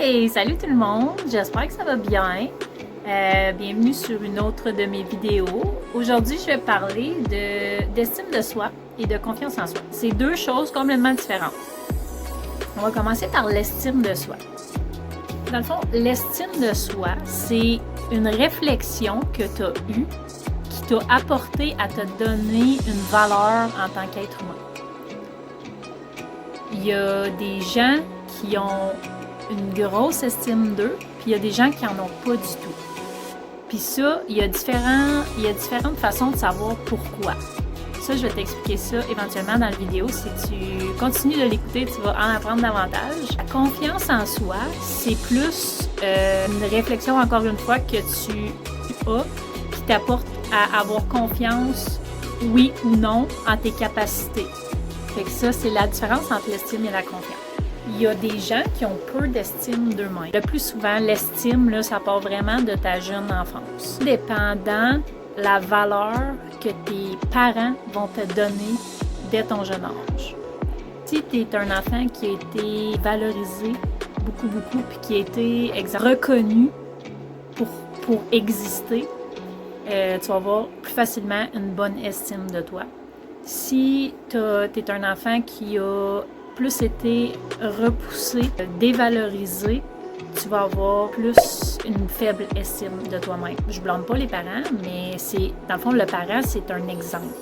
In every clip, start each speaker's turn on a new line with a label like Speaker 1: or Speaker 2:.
Speaker 1: Hey! Salut tout le monde! J'espère que ça va bien. Bienvenue sur une autre de mes vidéos. Aujourd'hui, je vais parler d'estime de soi et de confiance en soi. C'est deux choses complètement différentes. On va commencer par l'estime de soi. Dans le fond, l'estime de soi, c'est une réflexion que tu as eue qui t'a apporté à te donner une valeur en tant qu'être humain. Il y a des gens qui ont une grosse estime d'eux, puis il y a des gens qui n'en ont pas du tout. Puis ça, il y a différentes façons de savoir pourquoi. Ça, je vais t'expliquer ça éventuellement dans la vidéo. Si tu continues de l'écouter, tu vas en apprendre davantage. La confiance en soi, c'est plus une réflexion, encore une fois, que tu as, qui t'apporte à avoir confiance, oui ou non, en tes capacités. Fait que ça, c'est la différence entre l'estime et la confiance. Il y a des gens qui ont peu d'estime d'eux-mêmes. Le plus souvent, l'estime, là, ça part vraiment de ta jeune enfance. Dépendant la valeur que tes parents vont te donner dès ton jeune âge. Si tu es un enfant qui a été valorisé beaucoup, puis qui a été reconnu pour exister, tu vas avoir plus facilement une bonne estime de toi. Si tu es un enfant qui a plus été repoussé, dévalorisé, tu vas avoir plus une faible estime de toi-même. Je blâme pas les parents, mais dans le fond, le parent, c'est un exemple.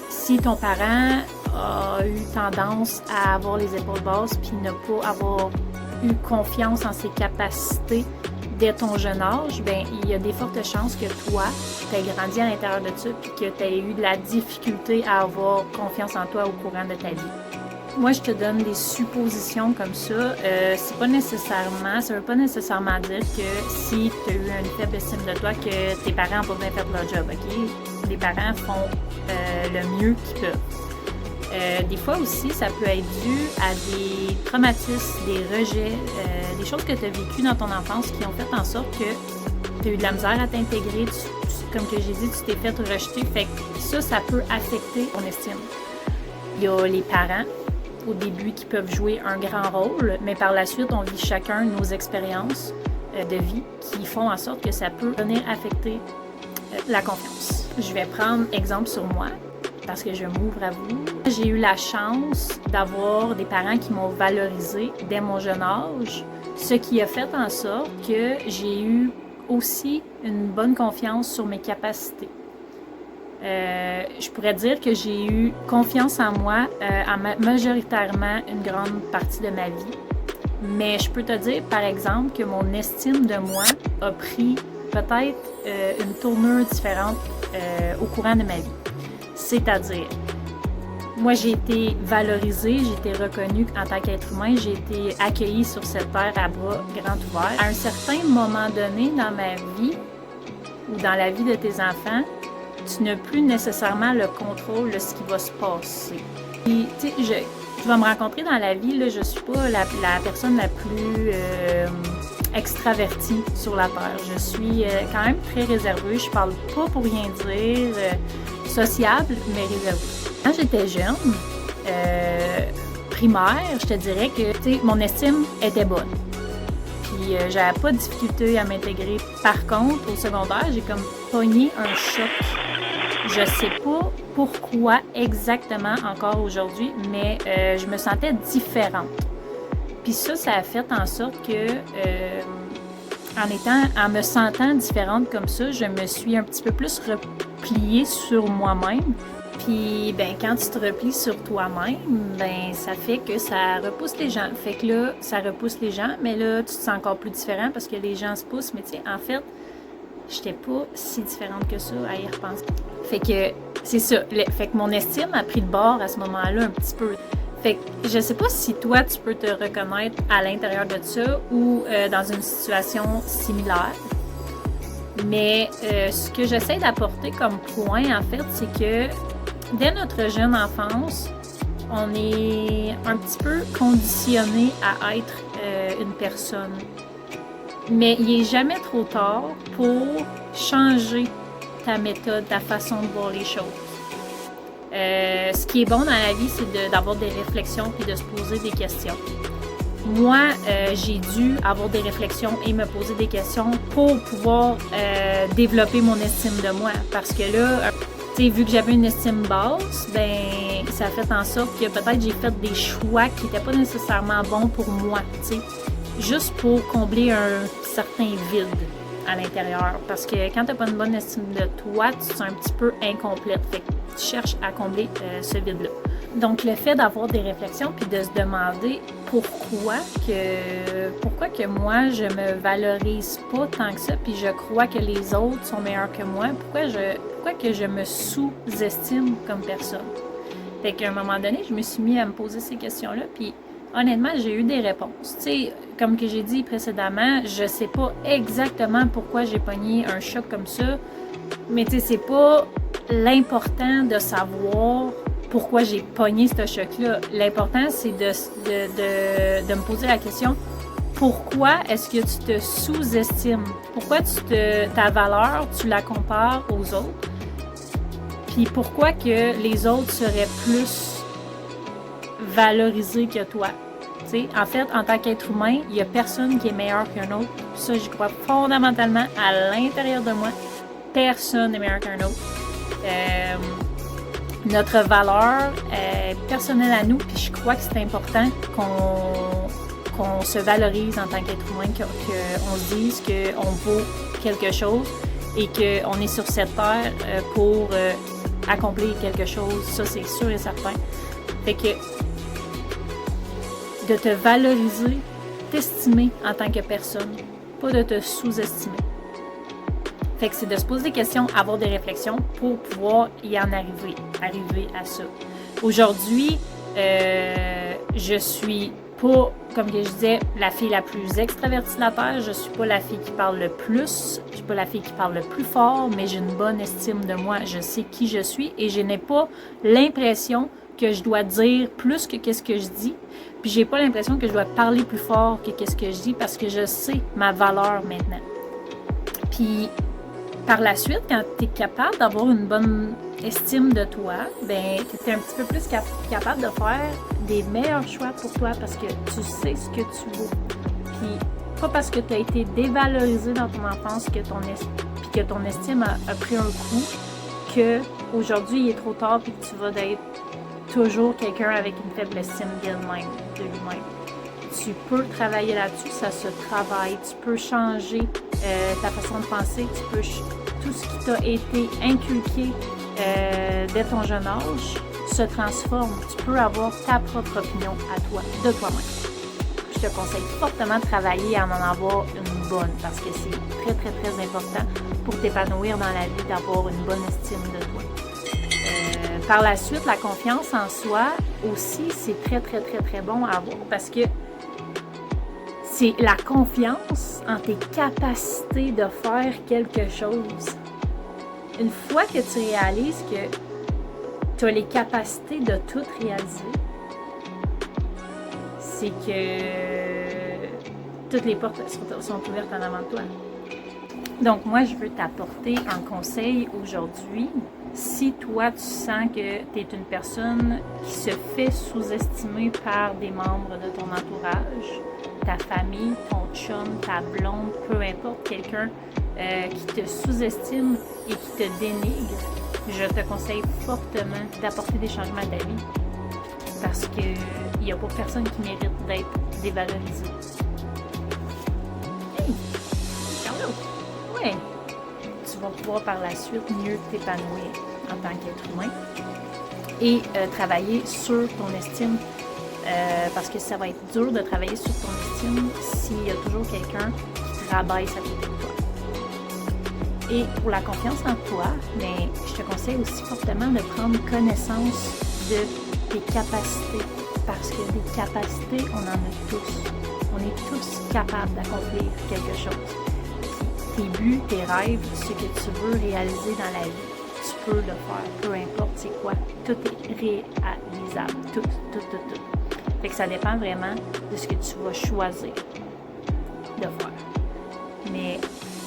Speaker 1: Si ton parent a eu tendance à avoir les épaules basses puis ne pas avoir eu confiance en ses capacités dès ton jeune âge, ben il y a des fortes chances que toi, tu aies grandi à l'intérieur de ça puis que tu aies eu de la difficulté à avoir confiance en toi au courant de ta vie. Moi, je te donne des suppositions comme ça. Ça veut pas nécessairement dire que si tu as eu une faible estime de toi, que tes parents n'ont pas bien fait leur job, ok? Les parents font le mieux qu'ils peuvent. Des fois aussi, ça peut être dû à des traumatismes, des rejets, des choses que tu as vécues dans ton enfance qui ont fait en sorte que tu as eu de la misère à t'intégrer. Comme que j'ai dit, tu t'es fait rejeter. Fait que ça peut affecter ton estime. Il y a les parents au début qui peuvent jouer un grand rôle, mais par la suite, on vit chacun nos expériences de vie qui font en sorte que ça peut venir affecter la confiance. Je vais prendre exemple sur moi, parce que je m'ouvre à vous. J'ai eu la chance d'avoir des parents qui m'ont valorisé dès mon jeune âge, ce qui a fait en sorte que j'ai eu aussi une bonne confiance sur mes capacités. Je pourrais dire que j'ai eu confiance en moi majoritairement une grande partie de ma vie. Mais je peux te dire, par exemple, que mon estime de moi a pris peut-être une tournure différente au courant de ma vie. C'est-à-dire, moi, j'ai été valorisée, j'ai été reconnue en tant qu'être humain, j'ai été accueillie sur cette terre à bras grands ouverts. À un certain moment donné dans ma vie, ou dans la vie de tes enfants, tu n'as plus nécessairement le contrôle de ce qui va se passer. Et, tu sais, tu vas me rencontrer dans la vie, là, je suis pas la personne la plus extravertie sur la terre. Je suis quand même très réservée, je parle pas pour rien dire, sociable, mais réservée. Quand j'étais jeune, primaire, je te dirais que mon estime était bonne. Puis j'avais pas de difficulté à m'intégrer. Par contre, au secondaire, j'ai comme pogné un choc. Je sais pas pourquoi exactement encore aujourd'hui, mais je me sentais différente. Puis ça a fait en sorte que, en me sentant différente comme ça, je me suis un petit peu plus repliée sur moi-même. Puis, ben, quand tu te replies sur toi-même, ben, ça fait que ça repousse les gens. Fait que là, ça repousse les gens, mais là, tu te sens encore plus différent parce que les gens se poussent. Mais tu sais, en fait, j'étais pas si différente que ça à y repenser. Fait que, c'est ça. Fait que mon estime a pris le bord à ce moment-là un petit peu. Fait que, je sais pas si toi, tu peux te reconnaître à l'intérieur de ça ou dans une situation similaire. Mais ce que j'essaie d'apporter comme point, en fait, c'est que dès notre jeune enfance, on est un petit peu conditionné à être une personne. Mais il n'est jamais trop tard pour changer ta méthode, ta façon de voir les choses. Ce qui est bon dans la vie, c'est d'avoir des réflexions et de se poser des questions. moi, j'ai dû avoir des réflexions et me poser des questions pour pouvoir développer mon estime de moi. Parce que là, vu que j'avais une estime basse, ben ça a fait en sorte que peut-être j'ai fait des choix qui n'étaient pas nécessairement bons pour moi, juste pour combler un certain vide à l'intérieur. Parce que quand tu n'as pas une bonne estime de toi, tu te sens un petit peu incomplète. Fait que tu cherches à combler ce vide-là. Donc, le fait d'avoir des réflexions puis de se demander pourquoi que moi, je me valorise pas tant que ça puis je crois que les autres sont meilleurs que moi, pourquoi que je me sous-estime comme personne. Fait qu'à un moment donné, je me suis mis à me poser ces questions-là puis honnêtement, j'ai eu des réponses. Tu sais, comme que j'ai dit précédemment, je sais pas exactement pourquoi j'ai pogné un choc comme ça, mais tu sais, c'est pas l'important de savoir pourquoi j'ai pogné ce choc-là. L'important, c'est de me poser la question, pourquoi est-ce que tu te sous-estimes? Pourquoi ta valeur, tu la compares aux autres? Puis pourquoi que les autres seraient plus valorisés que toi? T'sais, en fait, en tant qu'être humain, il n'y a personne qui est meilleur qu'un autre. Puis ça, j'y crois fondamentalement à l'intérieur de moi. Personne n'est meilleur qu'un autre. Notre valeur est personnelle à nous, puis je crois que c'est important qu'on se valorise en tant qu'être humain, qu'on se dise qu'on vaut quelque chose et qu'on est sur cette terre pour accomplir quelque chose. Ça, c'est sûr et certain. Fait que de te valoriser, t'estimer en tant que personne, pas de te sous-estimer. Fait que c'est de se poser des questions, avoir des réflexions pour pouvoir y en arriver à ça. Aujourd'hui, je suis pas, comme je disais, la fille la plus extravertie de la Terre. Je suis pas la fille qui parle le plus. Je suis pas la fille qui parle le plus fort, mais j'ai une bonne estime de moi. Je sais qui je suis et je n'ai pas l'impression que je dois dire plus que qu'est-ce que je dis. Puis j'ai pas l'impression que je dois parler plus fort que qu'est-ce que je dis parce que je sais ma valeur maintenant. Puis par la suite, quand tu es capable d'avoir une bonne estime de toi, ben tu es un petit peu plus capable de faire des meilleurs choix pour toi parce que tu sais ce que tu vaux. Puis pas parce que tu as été dévalorisé dans ton enfance que ton estime a pris un coup, que aujourd'hui il est trop tard puis que tu vas être toujours quelqu'un avec une faible estime de lui-même. Tu peux travailler là-dessus, ça se travaille. Tu peux changer ta façon de penser. Tout ce qui t'a été inculqué dès ton jeune âge se transforme. Tu peux avoir ta propre opinion à toi, de toi-même. Je te conseille fortement de travailler à en avoir une bonne parce que c'est très, très, très important pour t'épanouir dans la vie, d'avoir une bonne estime de toi. Par la suite, la confiance en soi aussi, c'est très, très, très, très bon à avoir parce que c'est la confiance en tes capacités de faire quelque chose. Une fois que tu réalises que tu as les capacités de tout réaliser, c'est que toutes les portes sont ouvertes en avant de toi. Donc moi, je veux t'apporter un conseil aujourd'hui. Si toi, tu sens que tu es une personne qui se fait sous-estimer par des membres de ton entourage, ta famille, ton chum, ta blonde, peu importe, quelqu'un qui te sous-estime et qui te dénigre, je te conseille fortement d'apporter des changements à ta vie parce qu'il n'y a pas personne qui mérite d'être dévalorisé. Hey! Carlo! Ouais! Tu vas pouvoir par la suite mieux t'épanouir en tant qu'être humain et travailler sur ton estime parce que ça va être dur de travailler sur ton estime s'il y a toujours quelqu'un qui te rabaisse à côté de toi. Et pour la confiance en toi, mais je te conseille aussi fortement de prendre connaissance de tes capacités parce que des capacités, on en a tous. On est tous capables d'accomplir quelque chose. Tes buts, tes rêves, ce que tu veux réaliser dans la vie, tu peux le faire, peu importe c'est quoi. Tout est réalisable, tout. Fait que ça dépend vraiment de ce que tu vas choisir de faire. Mais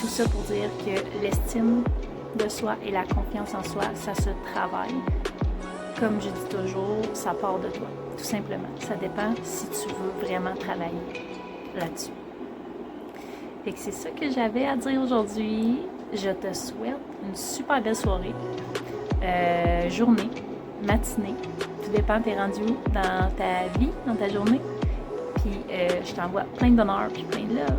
Speaker 1: tout ça pour dire que l'estime de soi et la confiance en soi, ça se travaille. Comme je dis toujours, ça part de toi. tout simplement. Ça dépend si tu veux vraiment travailler là-dessus. Fait que c'est ça que j'avais à dire aujourd'hui. Je te souhaite une super belle soirée, journée, matinée. Tout dépend, t'es rendu où dans ta vie, dans ta journée. Puis je t'envoie plein de bonheur puis plein de love.